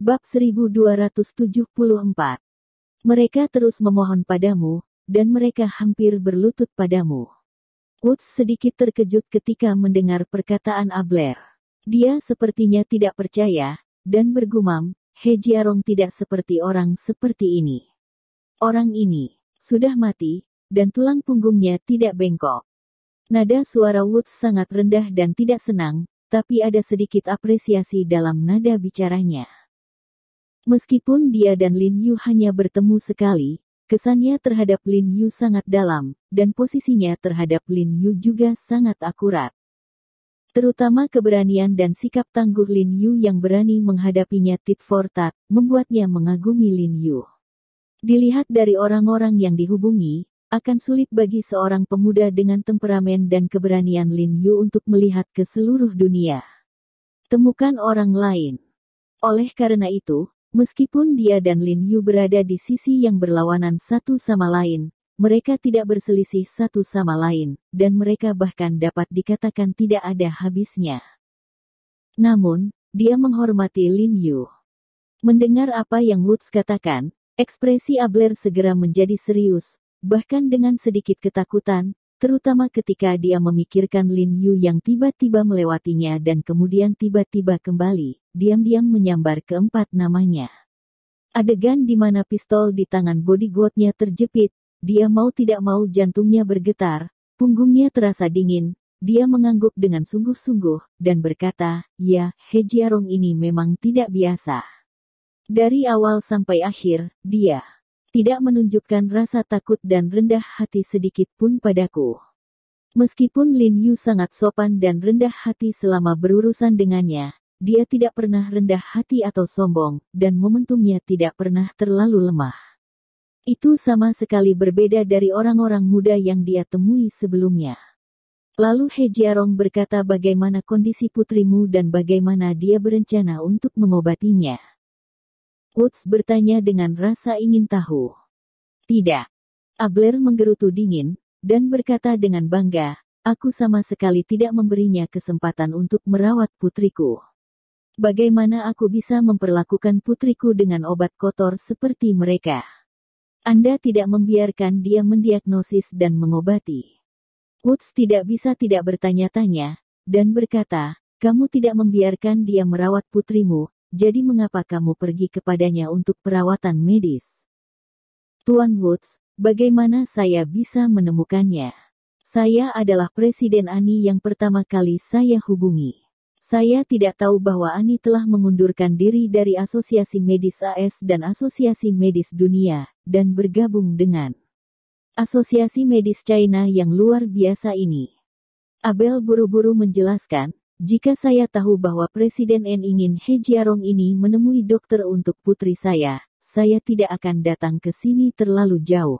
Bab 1274. Mereka terus memohon padamu, dan mereka hampir berlutut padamu. Woods sedikit terkejut ketika mendengar perkataan Abler. Dia sepertinya tidak percaya, dan bergumam, Hejiarong tidak seperti orang seperti ini. Orang ini sudah mati, dan tulang punggungnya tidak bengkok. Nada suara Woods sangat rendah dan tidak senang, tapi ada sedikit apresiasi dalam nada bicaranya. Meskipun dia dan Lin Yu hanya bertemu sekali, kesannya terhadap Lin Yu sangat dalam, dan posisinya terhadap Lin Yu juga sangat akurat. Terutama keberanian dan sikap tangguh Lin Yu yang berani menghadapinya tit for tat, membuatnya mengagumi Lin Yu. Dilihat dari orang-orang yang dihubungi, akan sulit bagi seorang pemuda dengan temperamen dan keberanian Lin Yu untuk melihat ke seluruh dunia. Temukan orang lain. Oleh karena itu, meskipun dia dan Lin Yu berada di sisi yang berlawanan satu sama lain, mereka tidak berselisih satu sama lain, dan mereka bahkan dapat dikatakan tidak ada habisnya. Namun, dia menghormati Lin Yu. Mendengar apa yang Woods katakan, ekspresi Abler segera menjadi serius, bahkan dengan sedikit ketakutan, terutama ketika dia memikirkan Lin Yu yang tiba-tiba melewatinya dan kemudian tiba-tiba kembali, diam-diam menyambar keempat namanya. Adegan di mana pistol di tangan bodyguardnya terjepit, dia mau tidak mau jantungnya bergetar, punggungnya terasa dingin, dia mengangguk dengan sungguh-sungguh, dan berkata, ya, Hejiarong ini memang tidak biasa. Dari awal sampai akhir, dia tidak menunjukkan rasa takut dan rendah hati sedikit pun padaku. Meskipun Lin Yu sangat sopan dan rendah hati selama berurusan dengannya, dia tidak pernah rendah hati atau sombong, dan momentumnya tidak pernah terlalu lemah. Itu sama sekali berbeda dari orang-orang muda yang dia temui sebelumnya. Lalu Hejiarong berkata bagaimana kondisi putrimu dan bagaimana dia berencana untuk mengobatinya. Woods bertanya dengan rasa ingin tahu. Tidak. Abler menggerutu dingin, dan berkata dengan bangga, aku sama sekali tidak memberinya kesempatan untuk merawat putriku. Bagaimana aku bisa memperlakukan putriku dengan obat kotor seperti mereka? Anda tidak membiarkan dia mendiagnosis dan mengobati. Woods tidak bisa tidak bertanya-tanya, dan berkata, kamu tidak membiarkan dia merawat putrimu, jadi mengapa kamu pergi kepadanya untuk perawatan medis? Tuan Woods, bagaimana saya bisa menemukannya? Saya adalah Presiden Ani yang pertama kali saya hubungi. Saya tidak tahu bahwa Ani telah mengundurkan diri dari Asosiasi Medis AS dan Asosiasi Medis Dunia, dan bergabung dengan Asosiasi Medis China yang luar biasa ini. Abel buru-buru menjelaskan, jika saya tahu bahwa Presiden N ingin Hejiarong ini menemui dokter untuk putri saya tidak akan datang ke sini terlalu jauh.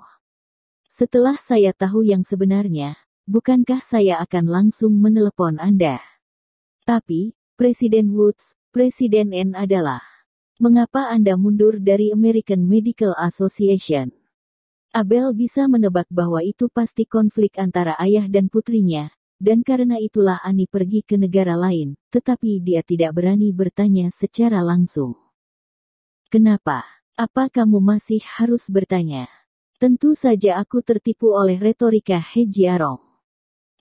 Setelah saya tahu yang sebenarnya, bukankah saya akan langsung menelepon Anda? Tapi, Presiden Woods, Presiden N adalah, mengapa Anda mundur dari American Medical Association? Abel bisa menebak bahwa itu pasti konflik antara ayah dan putrinya, dan karena itulah Ani pergi ke negara lain, tetapi dia tidak berani bertanya secara langsung. Kenapa? Apa kamu masih harus bertanya? Tentu saja aku tertipu oleh retorika Hejiarong.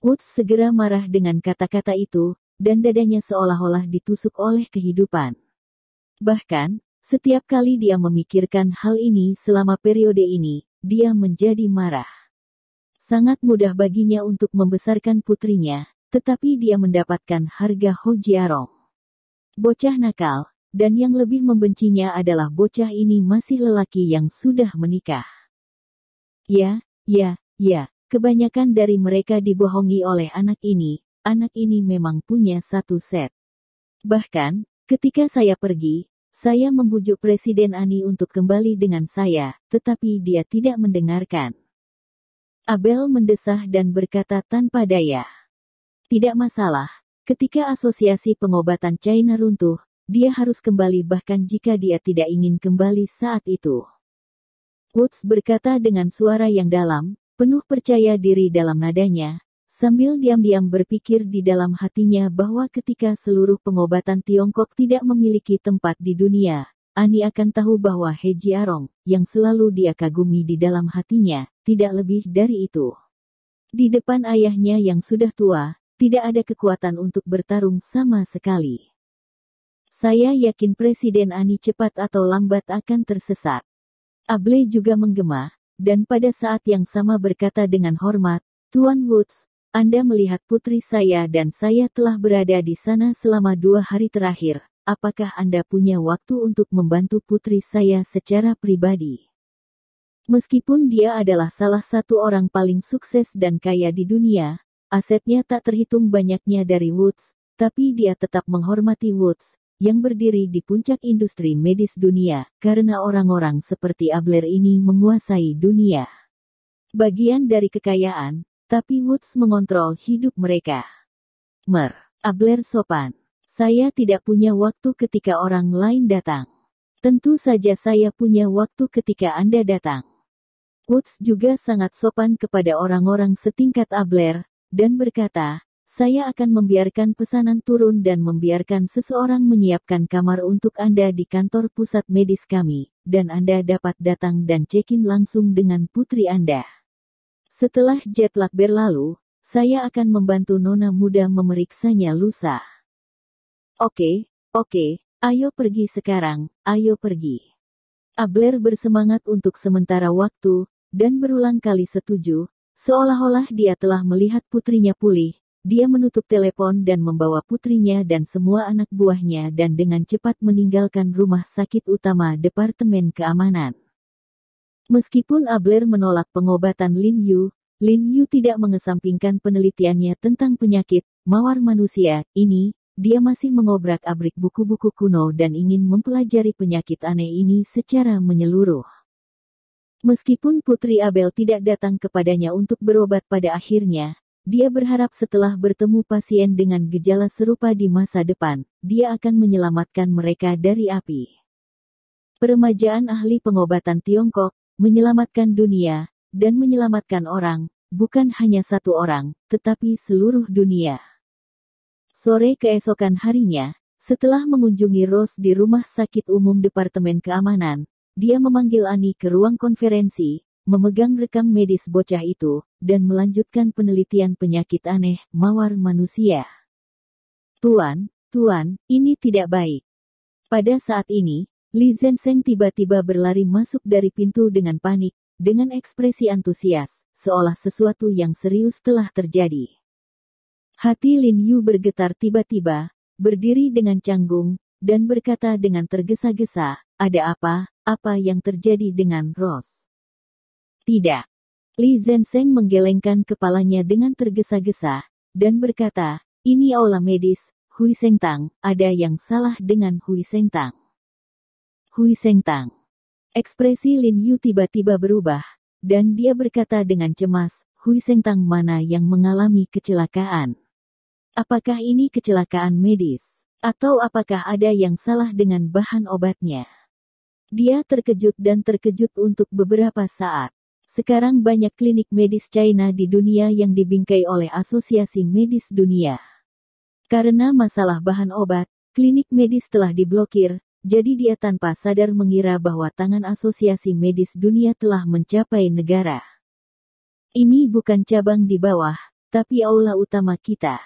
Woods segera marah dengan kata-kata itu, dan dadanya seolah-olah ditusuk oleh kehidupan. Bahkan, setiap kali dia memikirkan hal ini selama periode ini, dia menjadi marah. Sangat mudah baginya untuk membesarkan putrinya, tetapi dia mendapatkan harga Hejiarong. Bocah nakal, dan yang lebih membencinya adalah bocah ini masih lelaki yang sudah menikah. Ya, kebanyakan dari mereka dibohongi oleh anak ini memang punya satu set. Bahkan, ketika saya pergi, saya membujuk Presiden Ani untuk kembali dengan saya, tetapi dia tidak mendengarkan. Abel mendesah dan berkata tanpa daya. Tidak masalah, ketika Asosiasi Pengobatan China runtuh, dia harus kembali bahkan jika dia tidak ingin kembali saat itu. Woods berkata dengan suara yang dalam, penuh percaya diri dalam nadanya, sambil diam-diam berpikir di dalam hatinya bahwa ketika seluruh pengobatan Tiongkok tidak memiliki tempat di dunia, Ani akan tahu bahwa He Jiarong, yang selalu dia kagumi di dalam hatinya, tidak lebih dari itu. Di depan ayahnya yang sudah tua, tidak ada kekuatan untuk bertarung sama sekali. Saya yakin Presiden Ani cepat atau lambat akan tersesat. Able juga menggema, dan pada saat yang sama berkata dengan hormat, Tuan Woods, Anda melihat putri saya dan saya telah berada di sana selama 2 hari terakhir. Apakah Anda punya waktu untuk membantu putri saya secara pribadi? Meskipun dia adalah salah satu orang paling sukses dan kaya di dunia, asetnya tak terhitung banyaknya dari Woods, tapi dia tetap menghormati Woods, yang berdiri di puncak industri medis dunia, karena orang-orang seperti Abler ini menguasai dunia. Bagian dari kekayaan, tapi Woods mengontrol hidup mereka. Abler sopan. Saya tidak punya waktu ketika orang lain datang. Tentu saja saya punya waktu ketika Anda datang. Woods juga sangat sopan kepada orang-orang setingkat Abler, dan berkata, saya akan membiarkan pesanan turun dan membiarkan seseorang menyiapkan kamar untuk Anda di kantor pusat medis kami, dan Anda dapat datang dan check-in langsung dengan putri Anda. Setelah jet lag berlalu, saya akan membantu nona muda memeriksanya lusa. Oke, ayo pergi sekarang, ayo pergi. Abler bersemangat untuk sementara waktu, dan berulang kali setuju, seolah-olah dia telah melihat putrinya pulih. Dia menutup telepon dan membawa putrinya dan semua anak buahnya dan dengan cepat meninggalkan rumah sakit utama Departemen Keamanan. Meskipun Abler menolak pengobatan Lin Yu tidak mengesampingkan penelitiannya tentang penyakit mawar manusia ini. Dia masih mengobrak-abrik buku-buku kuno dan ingin mempelajari penyakit aneh ini secara menyeluruh. Meskipun Putri Abel tidak datang kepadanya untuk berobat pada akhirnya, dia berharap setelah bertemu pasien dengan gejala serupa di masa depan, dia akan menyelamatkan mereka dari api. Peremajaan ahli pengobatan Tiongkok, menyelamatkan dunia, dan menyelamatkan orang, bukan hanya satu orang, tetapi seluruh dunia. Sore keesokan harinya, setelah mengunjungi Rose di rumah sakit umum Departemen Keamanan, dia memanggil Ani ke ruang konferensi, memegang rekam medis bocah itu, dan melanjutkan penelitian penyakit aneh mawar manusia. Tuan, ini tidak baik. Pada saat ini, Li Zhensheng tiba-tiba berlari masuk dari pintu dengan panik, dengan ekspresi antusias, seolah sesuatu yang serius telah terjadi. Hati Lin Yu bergetar tiba-tiba, berdiri dengan canggung, dan berkata dengan tergesa-gesa, ada apa? Apa yang terjadi dengan Rose? Tidak. Li Zhensheng menggelengkan kepalanya dengan tergesa-gesa, dan berkata, ini aula medis, Hui Sengtang, ada yang salah dengan Hui Sengtang. Hui Sengtang. Ekspresi Lin Yu tiba-tiba berubah, dan dia berkata dengan cemas, Hui Sengtang mana yang mengalami kecelakaan? Apakah ini kecelakaan medis? Atau apakah ada yang salah dengan bahan obatnya? Dia terkejut dan terkejut untuk beberapa saat. Sekarang banyak klinik medis China di dunia yang dibingkai oleh Asosiasi Medis Dunia. Karena masalah bahan obat, klinik medis telah diblokir, jadi dia tanpa sadar mengira bahwa tangan Asosiasi Medis Dunia telah mencapai negara. Ini bukan cabang di bawah, tapi aula utama kita.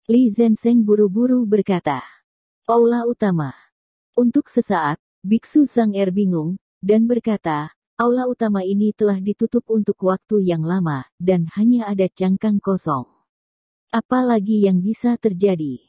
Li Zhensheng buru-buru berkata. Aula utama. Untuk sesaat, Biksu Sang Er bingung, dan berkata, aula utama ini telah ditutup untuk waktu yang lama, dan hanya ada cangkang kosong. Apa lagi yang bisa terjadi?